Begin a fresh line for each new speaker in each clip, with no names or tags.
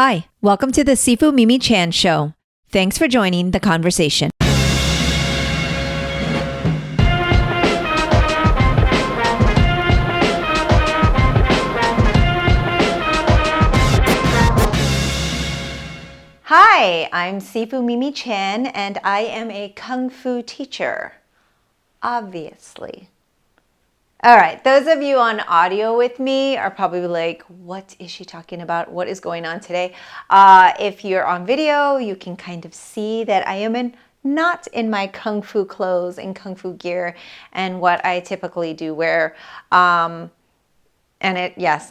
Hi, welcome to the Sifu Mimi Chan show. Thanks for joining the conversation. Hi, I'm Sifu Mimi Chan and I am a Kung Fu teacher. Obviously. All right, those of you on audio with me are probably like, what is she talking about? What is going on today? If you're on video, you can kind of see that I am not in my Kung Fu clothes and Kung Fu gear and what I typically do wear. Yes,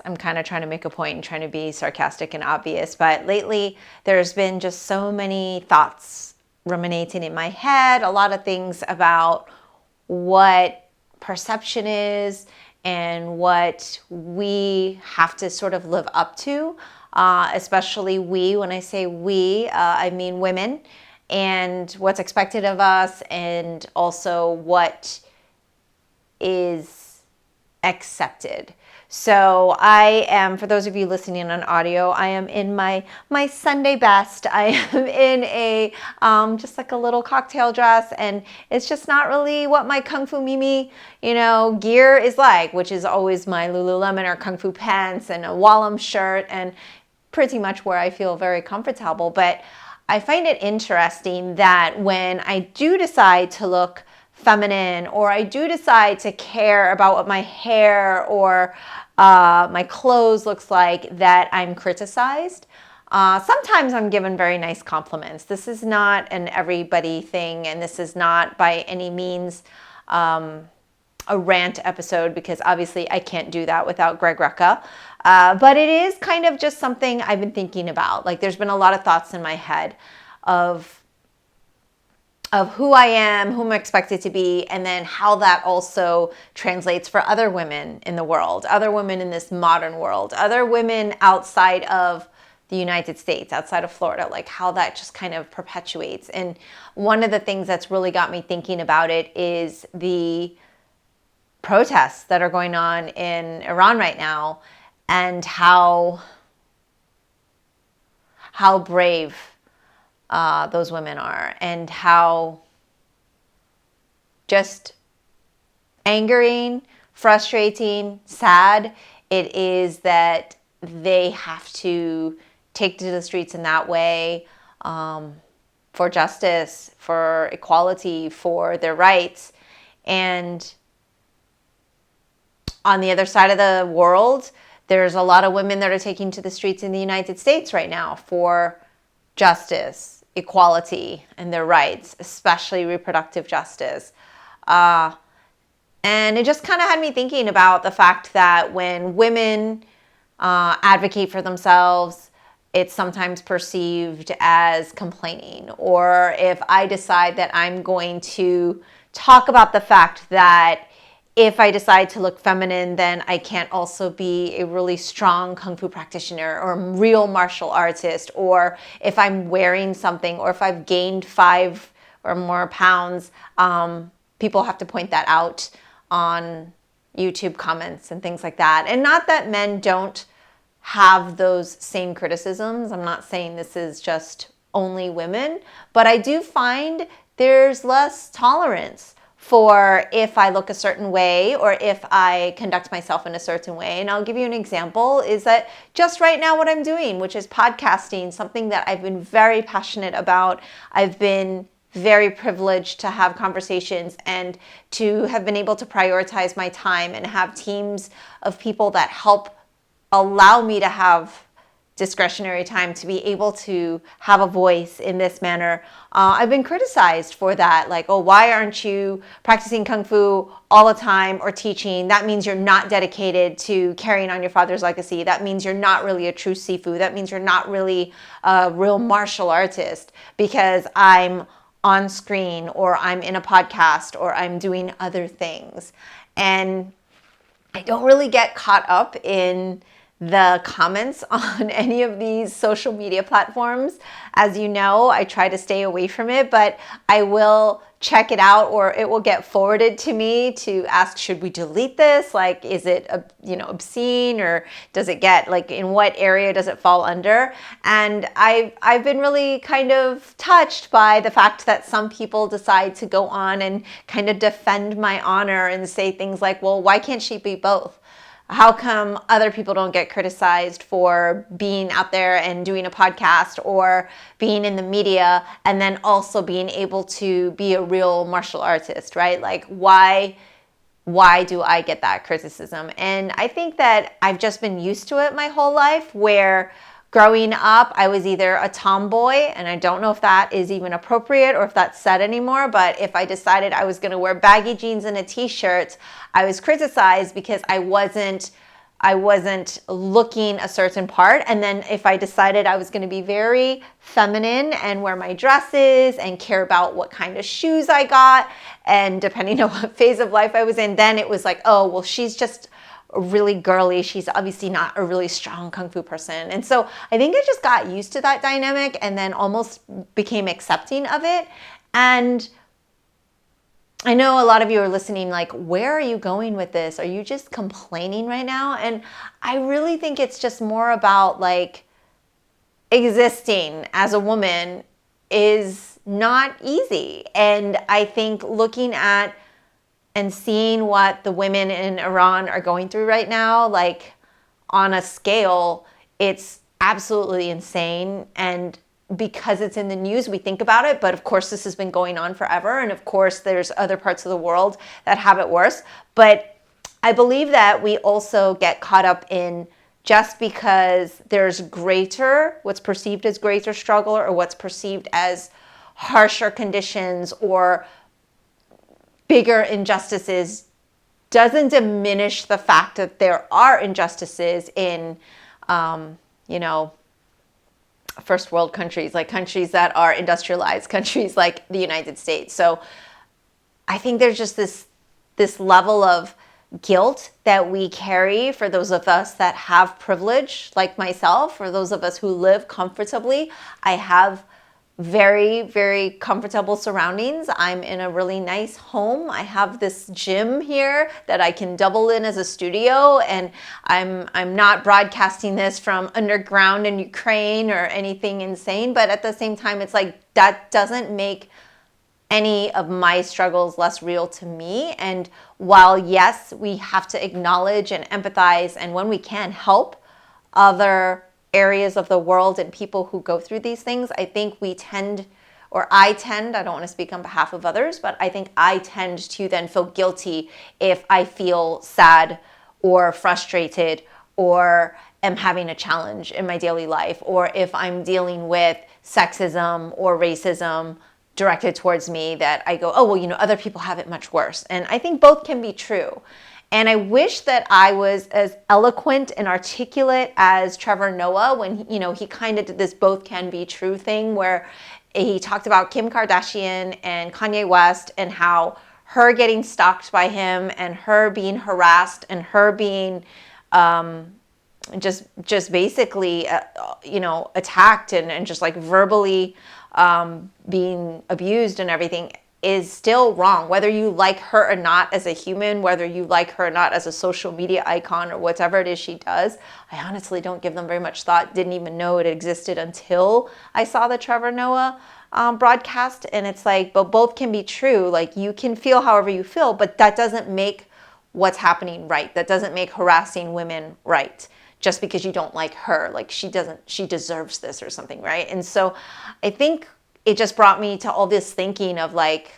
I'm kind of trying to make a point and trying to be sarcastic and obvious, but lately there's been just so many thoughts ruminating in my head, a lot of things about what perception is and what we have to sort of live up to, especially we. When I say we, I mean women, and what's expected of us, and also what is accepted. So I am, for those of you listening on audio, I am in my Sunday best. I am in a just like a little cocktail dress, and it's just not really what my Kung Fu Mimi, gear is like, which is always my Lululemon or Kung Fu pants and a Wallum shirt, and pretty much where I feel very comfortable. But I find it interesting that when I do decide to look feminine, or I do decide to care about what my hair or my clothes looks like, that I'm criticized. Sometimes I'm given very nice compliments. This is not an everybody thing, and this is not by any means a rant episode, because obviously I can't do that without Greg Rucka. But it is kind of just something I've been thinking about. Like, there's been a lot of thoughts in my head of who I am, who I'm expected to be, and then how that also translates for other women in the world, other women in this modern world, other women outside of the United States, outside of Florida, like how that just kind of perpetuates. And one of the things that's really got me thinking about it is the protests that are going on in Iran right now, and how brave those women are, and how just angering, frustrating, sad it is that they have to take to the streets in that way, for justice, for equality, for their rights. And on the other side of the world, there's a lot of women that are taking to the streets in the United States right now for justice, equality, and their rights, especially reproductive justice. And it just kind of had me thinking about the fact that when women advocate for themselves, it's sometimes perceived as complaining. Or if I decide that I'm going to talk about the fact that if I decide to look feminine, then I can't also be a really strong Kung Fu practitioner or a real martial artist, or if I'm wearing something, or if I've gained 5 or more pounds, people have to point that out on YouTube comments and things like that. And not that men don't have those same criticisms. I'm not saying this is just only women, but I do find there's less tolerance for if I look a certain way, or if I conduct myself in a certain way. And I'll give you an example, is that just right now what I'm doing, which is podcasting, something that I've been very passionate about. I've been very privileged to have conversations and to have been able to prioritize my time and have teams of people that help allow me to have discretionary time to be able to have a voice in this manner. I've been criticized for that. Like, oh, why aren't you practicing Kung Fu all the time or teaching? That means you're not dedicated to carrying on your father's legacy. That means you're not really a true Sifu. That means you're not really a real martial artist, because I'm on screen, or I'm in a podcast, or I'm doing other things. And I don't really get caught up in the comments on any of these social media platforms. As you know, I try to stay away from it, but I will check it out, or it will get forwarded to me to ask, should we delete this? Like, is it, obscene, or does it get, like, in what area does it fall under? And I've been really kind of touched by the fact that some people decide to go on and kind of defend my honor and say things like, well, why can't she be both? How come other people don't get criticized for being out there and doing a podcast or being in the media, and then also being able to be a real martial artist, right? Like, why do I get that criticism? And I think that I've just been used to it my whole life, where growing up, I was either a tomboy, and I don't know if that is even appropriate or if that's said anymore, but if I decided I was going to wear baggy jeans and a t-shirt, I was criticized because I wasn't looking a certain part. And then if I decided I was going to be very feminine and wear my dresses and care about what kind of shoes I got, and depending on what phase of life I was in, then it was like, oh, well, she's just really girly. She's obviously not a really strong kung fu person. And so I think I just got used to that dynamic and then almost became accepting of it. And I know a lot of you are listening like, where are you going with this? Are you just complaining right now? And I really think it's just more about, like, existing as a woman is not easy. And I think looking at and seeing what the women in Iran are going through right now, like, on a scale, it's absolutely insane. And because it's in the news, we think about it, but of course this has been going on forever. And of course there's other parts of the world that have it worse. But I believe that we also get caught up in, just because there's what's perceived as greater struggle, or what's perceived as harsher conditions or bigger injustices, doesn't diminish the fact that there are injustices in, first world countries, like countries that are industrialized, countries like the United States. So I think there's just this level of guilt that we carry for those of us that have privilege, like myself, for those of us who live comfortably. I have very, very comfortable surroundings. I'm in a really nice home. I have this gym here that I can double in as a studio, and I'm not broadcasting this from underground in Ukraine or anything insane, but at the same time, it's like, that doesn't make any of my struggles less real to me. And while, yes, we have to acknowledge and empathize, and when we can, help other areas of the world and people who go through these things, I think I tend, I don't want to speak on behalf of others, but I think I tend to then feel guilty if I feel sad or frustrated or am having a challenge in my daily life, or if I'm dealing with sexism or racism directed towards me, that I go, oh, well, other people have it much worse. And I think both can be true. And I wish that I was as eloquent and articulate as Trevor Noah when, he kind of did this both can be true thing, where he talked about Kim Kardashian and Kanye West, and how her getting stalked by him, and her being harassed, and her being just basically, attacked and just like verbally being abused and everything, is still wrong. Whether you like her or not as a human, whether you like her or not as a social media icon, or whatever it is she does, I honestly don't give them very much thought. Didn't even know it existed until I saw the Trevor Noah broadcast. And it's like, but both can be true. Like, you can feel however you feel, but that doesn't make what's happening right. That doesn't make harassing women right. Just because you don't like her, like, she deserves this or something, right? And so I think it just brought me to all this thinking of, like,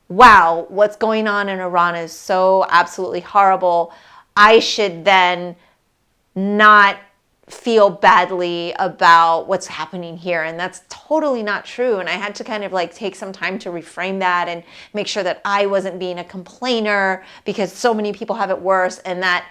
wow, what's going on in Iran is so absolutely horrible. I should then not feel badly about what's happening here. And that's totally not true. And I had to kind of like take some time to reframe that and make sure that I wasn't being a complainer, because so many people have it worse, and that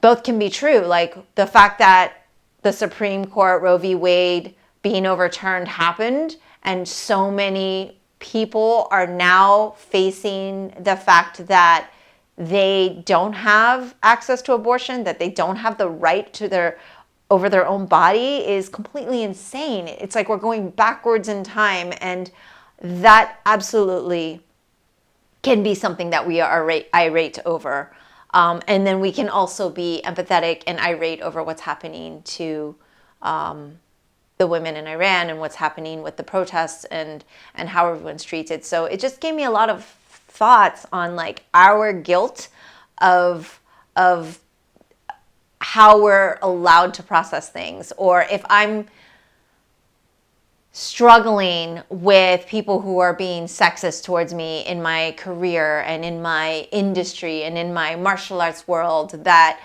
both can be true. Like, the fact that the Supreme Court Roe v. Wade being overturned happened, and so many people are now facing the fact that they don't have access to abortion, that they don't have the right to over their own body, is completely insane. It's like we're going backwards in time, and that absolutely can be something that we are irate over. And then we can also be empathetic and irate over what's happening to the women in Iran and what's happening with the protests and how everyone's treated. So it just gave me a lot of thoughts on like our guilt of how we're allowed to process things, or if I'm struggling with people who are being sexist towards me in my career and in my industry and in my martial arts world, that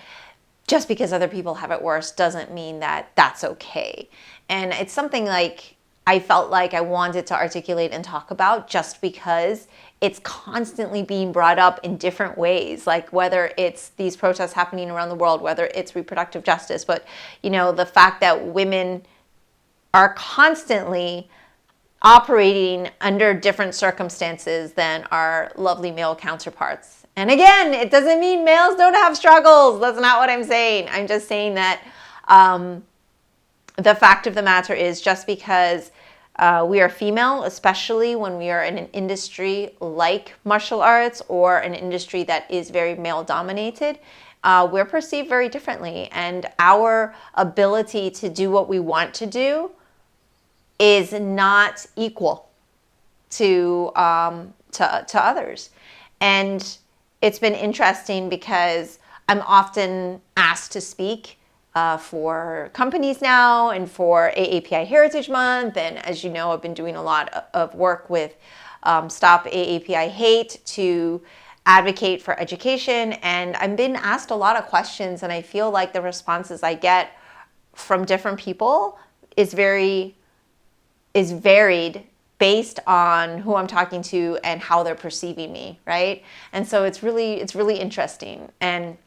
just because other people have it worse doesn't mean that that's okay. And it's something like I felt like I wanted to articulate and talk about, just because it's constantly being brought up in different ways, like whether it's these protests happening around the world, whether it's reproductive justice, but the fact that women are constantly operating under different circumstances than our lovely male counterparts. And again, it doesn't mean males don't have struggles. That's not what I'm saying. I'm just saying that the fact of the matter is, just because we are female, especially when we are in an industry like martial arts or an industry that is very male dominated, we're perceived very differently. And our ability to do what we want to do is not equal to others. And it's been interesting because I'm often asked to speak for companies now and for AAPI Heritage Month. And as you know, I've been doing a lot of work with Stop AAPI Hate to advocate for education. And I've been asked a lot of questions, and I feel like the responses I get from different people is varied based on who I'm talking to and how they're perceiving me, right? And so it's really interesting. And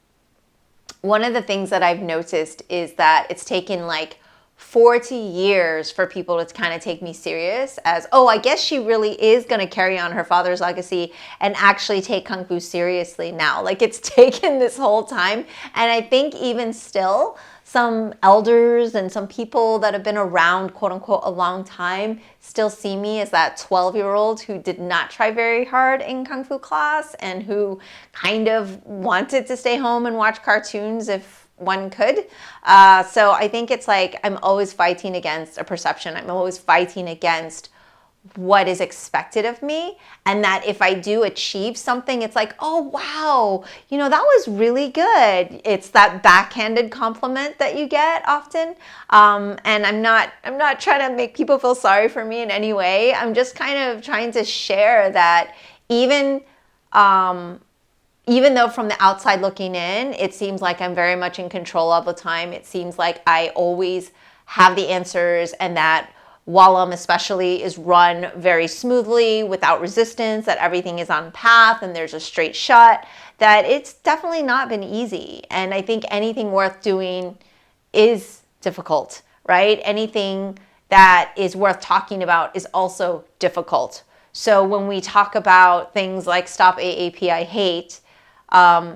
one of the things that I've noticed is that it's taken like 40 years for people to kind of take me serious as, oh, I guess she really is going to carry on her father's legacy and actually take Kung Fu seriously now. Like, it's taken this whole time. And I think even still, some elders and some people that have been around, quote unquote, a long time still see me as that 12-year-old who did not try very hard in Kung Fu class and who kind of wanted to stay home and watch cartoons if one could. So I think it's like I'm always fighting against a perception. I'm always fighting against what is expected of me, and that if I do achieve something, it's like, oh wow, that was really good. It's that backhanded compliment that you get often, and I'm not trying to make people feel sorry for me in any way. I'm just kind of trying to share that even though from the outside looking in, it seems like I'm very much in control all the time. It seems like I always have the answers, and that Wallam especially is run very smoothly without resistance, that everything is on path and there's a straight shot, that it's definitely not been easy. And I think anything worth doing is difficult, right? Anything that is worth talking about is also difficult. So when we talk about things like Stop AAPI Hate,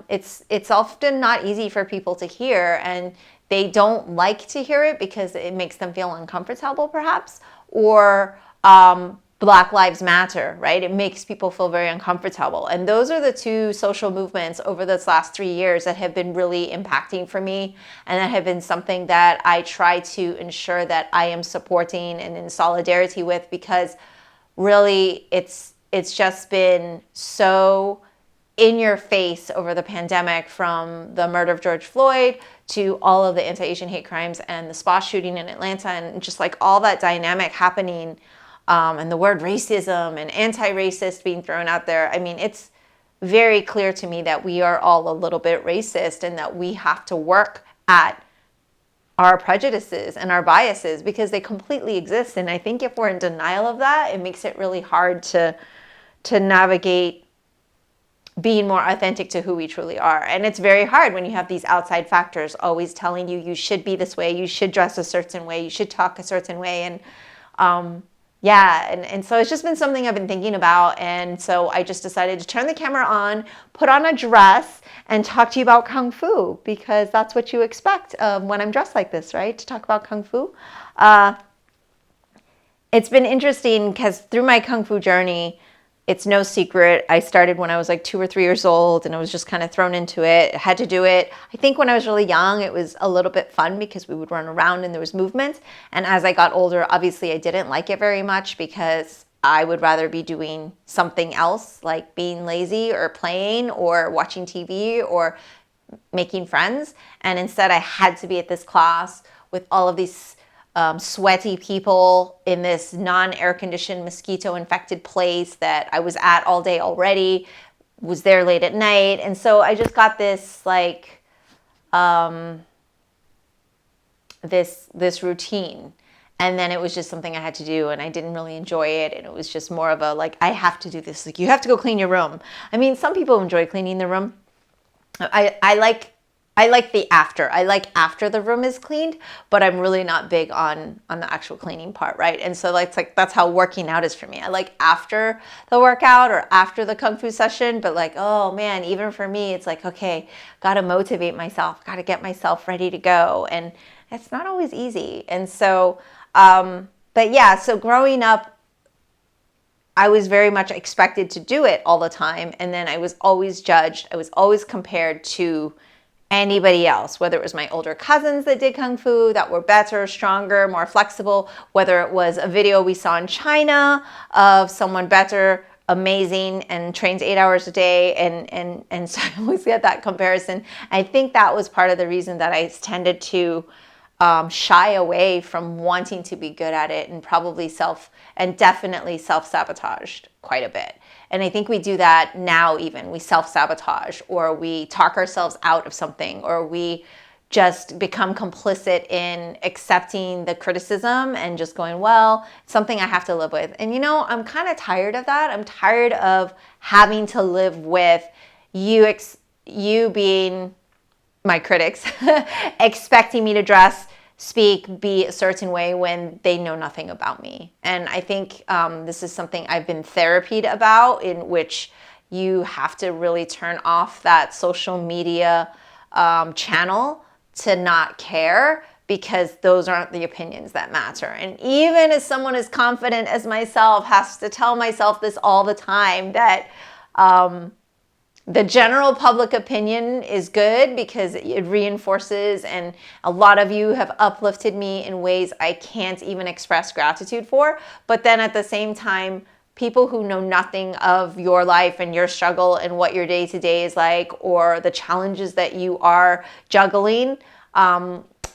it's often not easy for people to hear, and they don't like to hear it because it makes them feel uncomfortable, perhaps, or Black Lives Matter, right? It makes people feel very uncomfortable. And those are the two social movements over this last 3 years that have been really impacting for me, and that have been something that I try to ensure that I am supporting and in solidarity with, because really it's just been so in your face over the pandemic, from the murder of George Floyd to all of the anti-Asian hate crimes and the spa shooting in Atlanta, and just like all that dynamic happening, and the word racism and anti-racist being thrown out there. I mean, it's very clear to me that we are all a little bit racist, and that we have to work at our prejudices and our biases, because they completely exist. And I think if we're in denial of that, it makes it really hard to navigate being more authentic to who we truly are. And it's very hard when you have these outside factors always telling you, you should be this way, you should dress a certain way, you should talk a certain way. And and so it's just been something I've been thinking about. And so I just decided to turn the camera on, put on a dress, and talk to you about Kung Fu, because that's what you expect when I'm dressed like this, right? To talk about Kung Fu. it's been interesting because through my Kung Fu journey, it's no secret. I started when I was like 2 or 3 years old, and I was just kind of thrown into it. I had to do it. I think when I was really young, it was a little bit fun because we would run around and there was movement. And as I got older, obviously I didn't like it very much because I would rather be doing something else, like being lazy or playing or watching TV or making friends. And instead I had to be at this class with all of these sweaty people in this non-air conditioned mosquito infected place that I was at all day already, was there late at night. And so I just got this like this routine. And then it was just something I had to do, and I didn't really enjoy it. And it was just more of a like, I have to do this. Like, you have to go clean your room. I mean, some people enjoy cleaning their room. I like the after. I like after the room is cleaned, but I'm really not big on the actual cleaning part, right? And so like that's how working out is for me. I like after the workout or after the Kung Fu session, but like, oh man, even for me, it's like, okay, got to motivate myself, got to get myself ready to go. And it's not always easy. And so, but yeah, so growing up, I was very much expected to do it all the time. And then I was always judged. I was always compared to anybody else, whether it was my older cousins that did Kung Fu that were better, stronger, more flexible, whether it was a video we saw in China of someone better, amazing, and trains 8 hours a day. And so I always get that comparison. I think that was part of the reason that I tended to shy away from wanting to be good at it, and probably definitely self-sabotaged quite a bit. And I think we do that now even. We self-sabotage, or we talk ourselves out of something, or we just become complicit in accepting the criticism and just going, well, it's something I have to live with. And I'm kind of tired of that. I'm tired of having to live with you being my critics, expecting me to dress, speak, be a certain way when they know nothing about me. And I think this is something I've been therapied about, in which you have to really turn off that social media channel to not care, because those aren't the opinions that matter. And even as someone as confident as myself has to tell myself this all the time, that the general public opinion is good because it reinforces, and a lot of you have uplifted me in ways I can't even express gratitude for. But then at the same time, people who know nothing of your life and your struggle and what your day-to-day is like, or the challenges that you are juggling,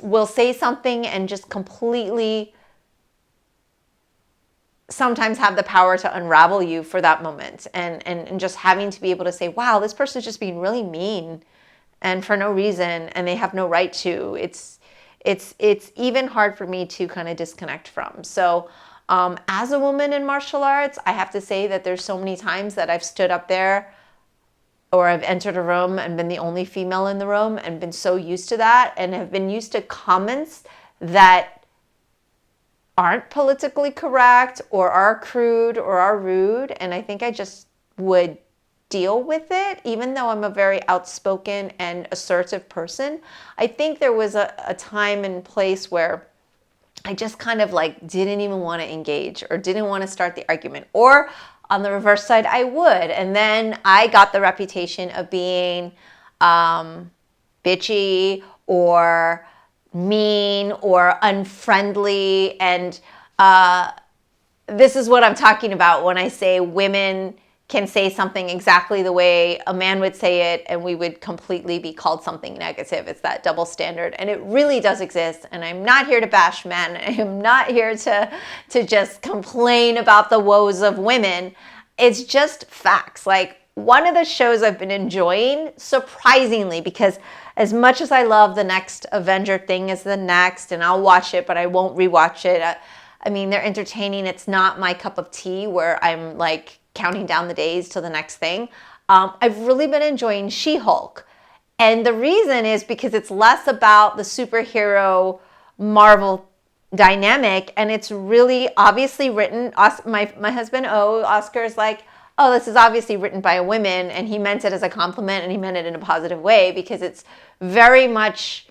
will say something and just completely sometimes have the power to unravel you for that moment. And just having to be able to say, wow, this person's just being really mean and for no reason, and they have no right to. It's even hard for me to kind of disconnect from. So as a woman in martial arts, I have to say that there's so many times that I've stood up there, or I've entered a room and been the only female in the room, and been so used to that, and have been used to comments that aren't politically correct, or are crude, or are rude. And I think I just would deal with it, even though I'm a very outspoken and assertive person. I think there was a time and place where I just kind of like didn't even want to engage, or didn't want to start the argument. Or on the reverse side, I would. And then I got the reputation of being bitchy, or mean, or unfriendly. And this is what I'm talking about when I say women can say something exactly the way a man would say it, and we would completely be called something negative. It's that double standard, and it really does exist. And I'm not here to bash men. I am not here to just complain about the woes of women. It's just facts. Like, one of the shows I've been enjoying, surprisingly, because as much as I love the next Avenger thing is the next, and I'll watch it, but I won't rewatch it. I mean, they're entertaining. It's not my cup of tea where I'm like counting down the days till the next thing. I've really been enjoying She-Hulk. And the reason is because it's less about the superhero Marvel dynamic, and it's really obviously written. My husband, Oscar, is like, oh, this is obviously written by a woman, and he meant it as a compliment, and he meant it in a positive way, because it's very much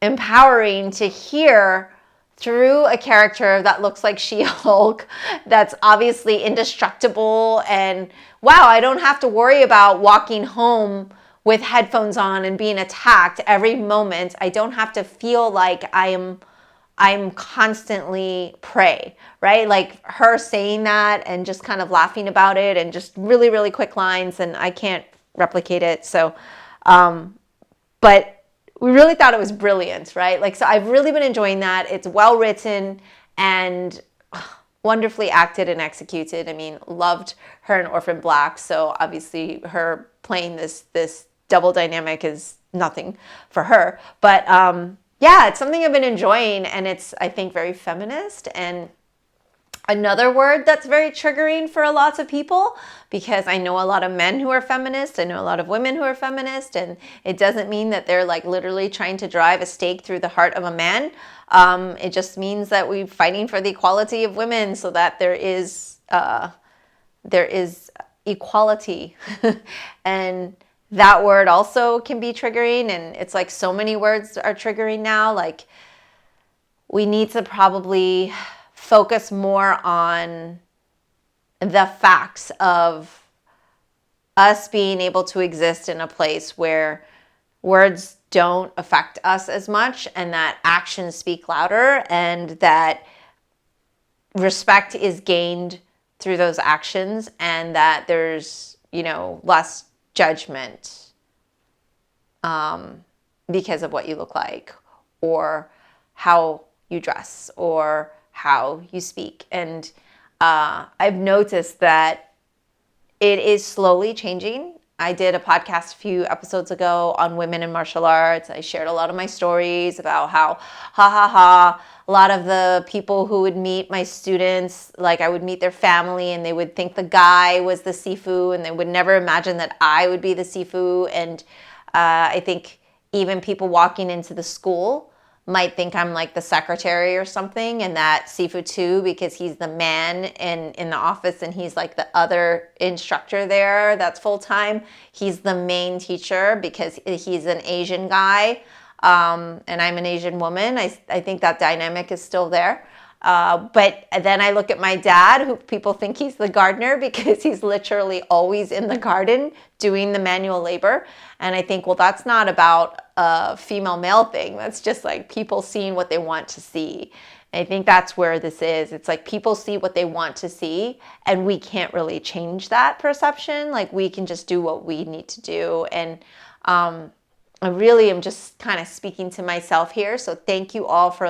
empowering to hear through a character that looks like She-Hulk, that's obviously indestructible, and wow, I don't have to worry about walking home with headphones on and being attacked every moment. I don't have to feel like I'm constantly prey, right? Like her saying that and just kind of laughing about it, and just really, really quick lines, and I can't replicate it. So, but we really thought it was brilliant, right? Like, so I've really been enjoying that. It's well written and wonderfully acted and executed. I mean, loved her in Orphan Black. So obviously her playing this double dynamic is nothing for her. But yeah, it's something I've been enjoying, and it's, I think, very feminist. And another word that's very triggering for a lot of people, because I know a lot of men who are feminists, I know a lot of women who are feminists, and it doesn't mean that they're like literally trying to drive a stake through the heart of a man. It just means that we're fighting for the equality of women, so that there is equality. And that word also can be triggering, and it's like so many words are triggering now. Like, we need to probably focus more on the facts of us being able to exist in a place where words don't affect us as much, and that actions speak louder, and that respect is gained through those actions, and that there's, less judgment because of what you look like, or how you dress, or how you speak. And I've noticed that it is slowly changing. I did a podcast a few episodes ago on women in martial arts. I shared a lot of my stories about how, a lot of the people who would meet my students, like I would meet their family, and they would think the guy was the Sifu, and they would never imagine that I would be the Sifu. And I think even people walking into the school might think I'm like the secretary or something, and that Sifu too, because he's the man in the office, and he's like the other instructor there that's full-time. He's the main teacher because he's an Asian guy, and I'm an Asian woman. I think that dynamic is still there. But then I look at my dad, who people think he's the gardener because he's literally always in the garden doing the manual labor. And I think, well, that's not about a female-male thing. That's just like people seeing what they want to see. And I think that's where this is. It's like people see what they want to see, and we can't really change that perception. Like, we can just do what we need to do. And I really am just kind of speaking to myself here. So thank you all for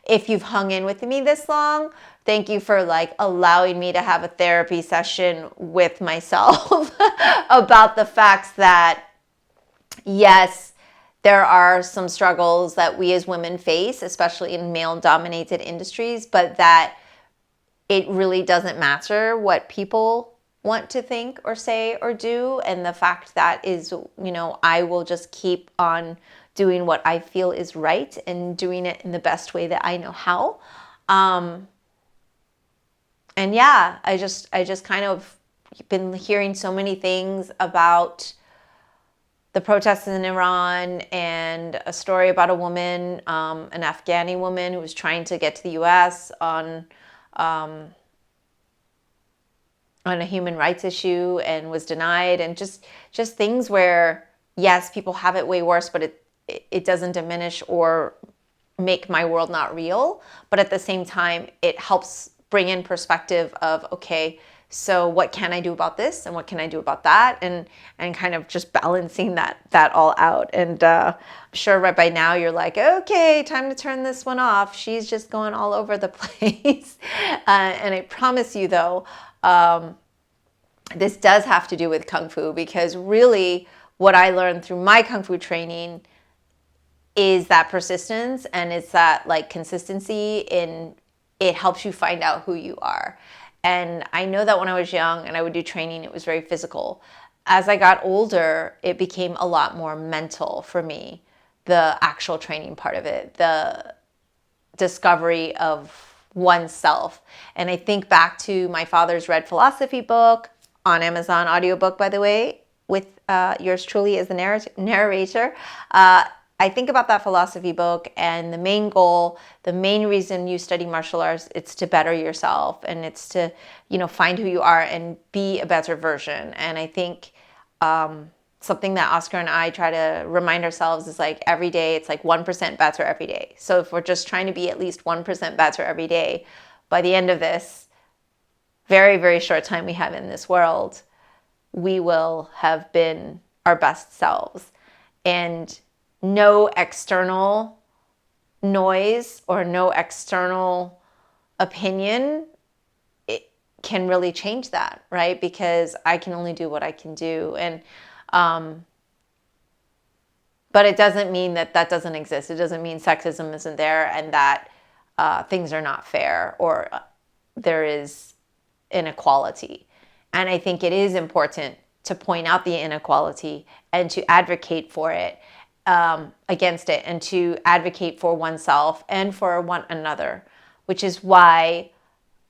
if you've hung in with me this long, thank you for allowing me to have a therapy session with myself about the facts that, yes, there are some struggles that we as women face, especially in male-dominated industries, but that it really doesn't matter what people want to think or say or do. And the fact that is, I will just keep on doing what I feel is right and doing it in the best way that I know how. And yeah, I just kind of been hearing so many things about the protests in Iran, and a story about a woman, an Afghani woman who was trying to get to the US on a human rights issue and was denied, and just things where, yes, people have it way worse, but it doesn't diminish or make my world not real. But at the same time, it helps bring in perspective of, okay, so what can I do about this, and what can I do about that, and kind of just balancing that all out. And I'm sure right by now you're like, okay, time to turn this one off. She's just going all over the place. And I promise you though, this does have to do with Kung Fu, because really what I learned through my Kung Fu training is that persistence, and it's that consistency in it helps you find out who you are. And I know that when I was young and I would do training, it was very physical. As I got older, it became a lot more mental for me, the actual training part of it, the discovery of oneself. And I think back to my father's Red Philosophy book, on Amazon audiobook, by the way, with yours truly as the narrator. I I think about that philosophy book, and the main goal, the main reason you study martial arts, it's to better yourself, and it's to, find who you are and be a better version. And I think something that Oscar and I try to remind ourselves is like every day, it's like 1% better every day. So if we're just trying to be at least 1% better every day, by the end of this very, very short time we have in this world, we will have been our best selves. And no external noise or no external opinion can really change that, right? Because I can only do what I can do. And but it doesn't mean that doesn't exist. It doesn't mean sexism isn't there and that things are not fair or there is inequality. And I think it is important to point out the inequality and to advocate for it, against it, and to advocate for oneself and for one another, which is why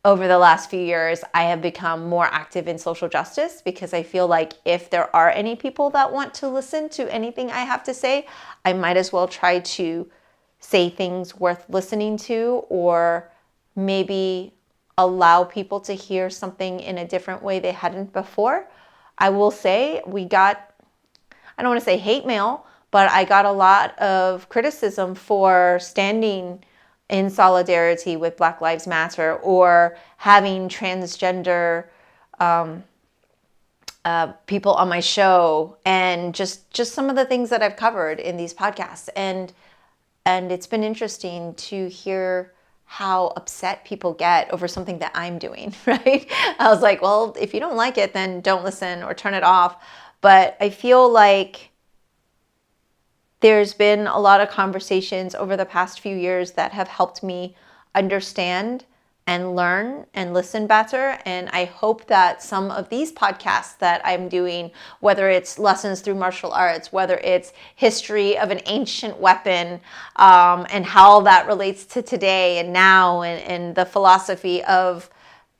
over the last few years, I have become more active in social justice, because I feel like if there are any people that want to listen to anything I have to say, I might as well try to say things worth listening to, or maybe allow people to hear something in a different way they hadn't before. I will say we got, I don't want to say hate mail, but I got a lot of criticism for standing in solidarity with Black Lives Matter, or having transgender people on my show, and just some of the things that I've covered in these podcasts. And it's been interesting to hear how upset people get over something that I'm doing, right? I was like, well, if you don't like it, then don't listen or turn it off. But I feel like there's been a lot of conversations over the past few years that have helped me understand and learn and listen better. And I hope that some of these podcasts that I'm doing, whether it's lessons through martial arts, whether it's history of an ancient weapon, and how that relates to today and now, and the philosophy of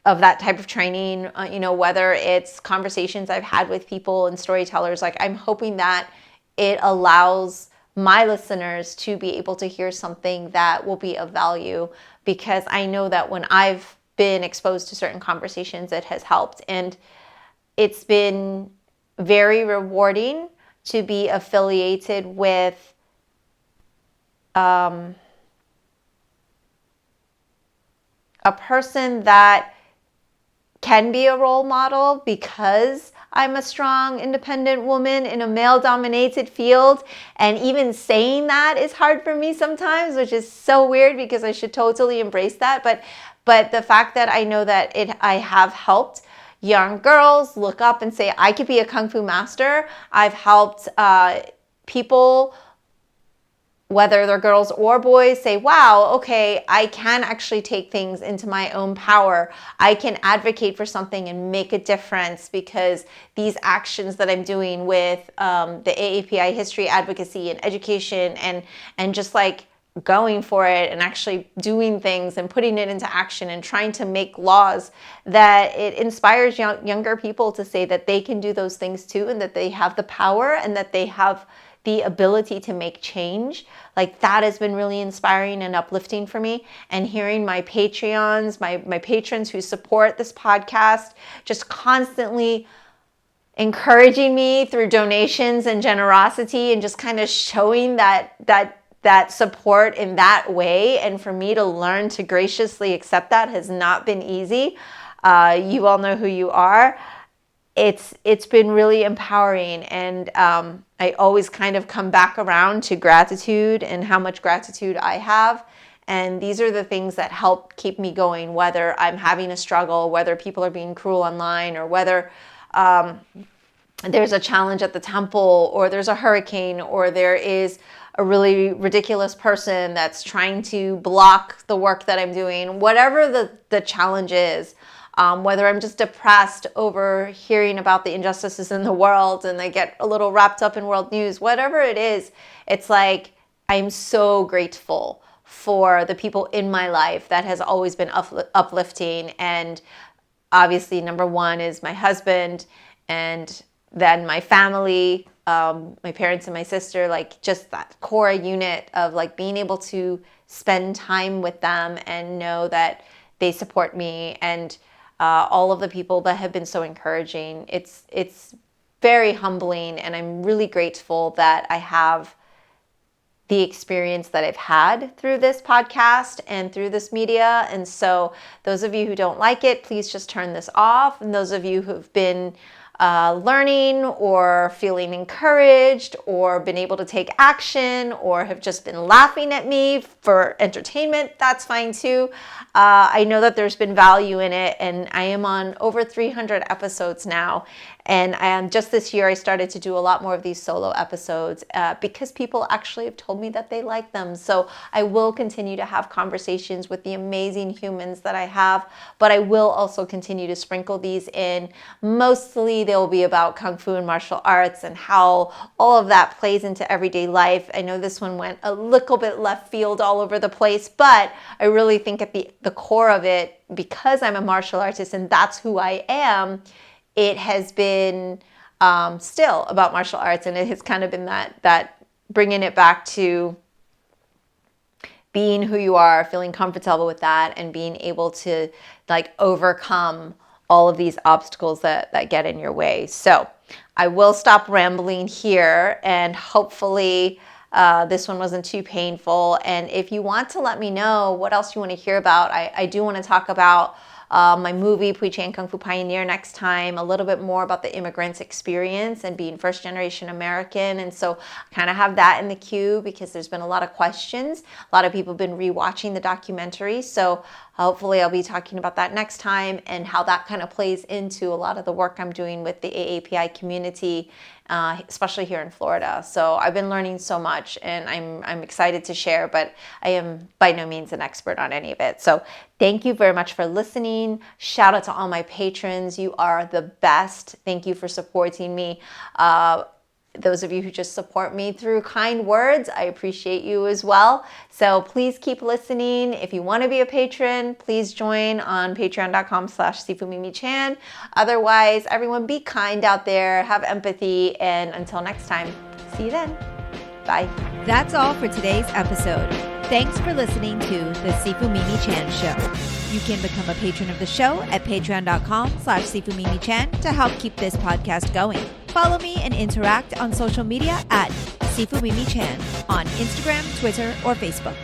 that type of training, whether it's conversations I've had with people and storytellers, like I'm hoping that it allows my listeners to be able to hear something that will be of value, because I know that when I've been exposed to certain conversations, it has helped. And it's been very rewarding to be affiliated with a person that can be a role model, because I'm a strong, independent woman in a male-dominated field. And even saying that is hard for me sometimes, which is so weird, because I should totally embrace that. But the fact that I know that I have helped young girls look up and say, I could be a Kung Fu master. I've helped people, whether they're girls or boys, say, wow, okay, I can actually take things into my own power. I can advocate for something and make a difference, because these actions that I'm doing with the AAPI history, advocacy, and education, and just like going for it and actually doing things and putting it into action and trying to make laws, that it inspires younger people to say that they can do those things too, and that they have the power and that they have the ability to make change. Like that has been really inspiring and uplifting for me. And hearing my Patreons, my patrons who support this podcast, just constantly encouraging me through donations and generosity, and just kind of showing that support in that way. And for me to learn to graciously accept that has not been easy. You all know who you are. It's been really empowering, and I always kind of come back around to gratitude and how much gratitude I have. And these are the things that help keep me going, whether I'm having a struggle, whether people are being cruel online, or whether there's a challenge at the temple, or there's a hurricane, or there is a really ridiculous person that's trying to block the work that I'm doing. Whatever the challenge is, whether I'm just depressed over hearing about the injustices in the world and I get a little wrapped up in world news, whatever it is, it's like I'm so grateful for the people in my life that has always been uplifting. And obviously, number one is my husband, and then my family, my parents and my sister, like just that core unit of like being able to spend time with them and know that they support me, and all of the people that have been so encouraging. It's very humbling, and I'm really grateful that I have the experience that I've had through this podcast and through this media. And so those of you who don't like it, please just turn this off. And those of you who've been learning or feeling encouraged or been able to take action or have just been laughing at me for entertainment, that's fine too. I know that there's been value in it, and I am on over 300 episodes now. And just this year, I started to do a lot more of these solo episodes because people actually have told me that they like them. So I will continue to have conversations with the amazing humans that I have, but I will also continue to sprinkle these in. Mostly they'll be about Kung Fu and martial arts and how all of that plays into everyday life. I know this one went a little bit left field all over the place, but I really think at the core of it, because I'm a martial artist and that's who I am, it has been still about martial arts, and it has kind of been that bringing it back to being who you are, feeling comfortable with that, and being able to like overcome all of these obstacles that get in your way. So I will stop rambling here, and hopefully this one wasn't too painful. And if you want to let me know what else you want to hear about, I do want to talk about my movie, Pui Chan Kung Fu Pioneer, next time, a little bit more about the immigrant's experience and being first generation American. And so I kind of have that in the queue because there's been a lot of questions. A lot of people have been rewatching the documentary. So hopefully I'll be talking about that next time and how that kind of plays into a lot of the work I'm doing with the AAPI community, especially here in Florida. So I've been learning so much, and I'm excited to share, but I am by no means an expert on any of it. So thank you very much for listening. Shout out to all my patrons. You are the best. Thank you for supporting me. Those of you who just support me through kind words, I appreciate you as well. So please keep listening. If you want to be a patron, please join on patreon.com/Sifu Mimi Chan. Otherwise, everyone be kind out there, have empathy, and until next time, see you then. Bye.
That's all for today's episode. Thanks for listening to the Sifu Mimi Chan Show. You can become a patron of the show at patreon.com/Sifu Mimi Chan to help keep this podcast going. Follow me and interact on social media at Sifu Mimi Chan on Instagram, Twitter, or Facebook.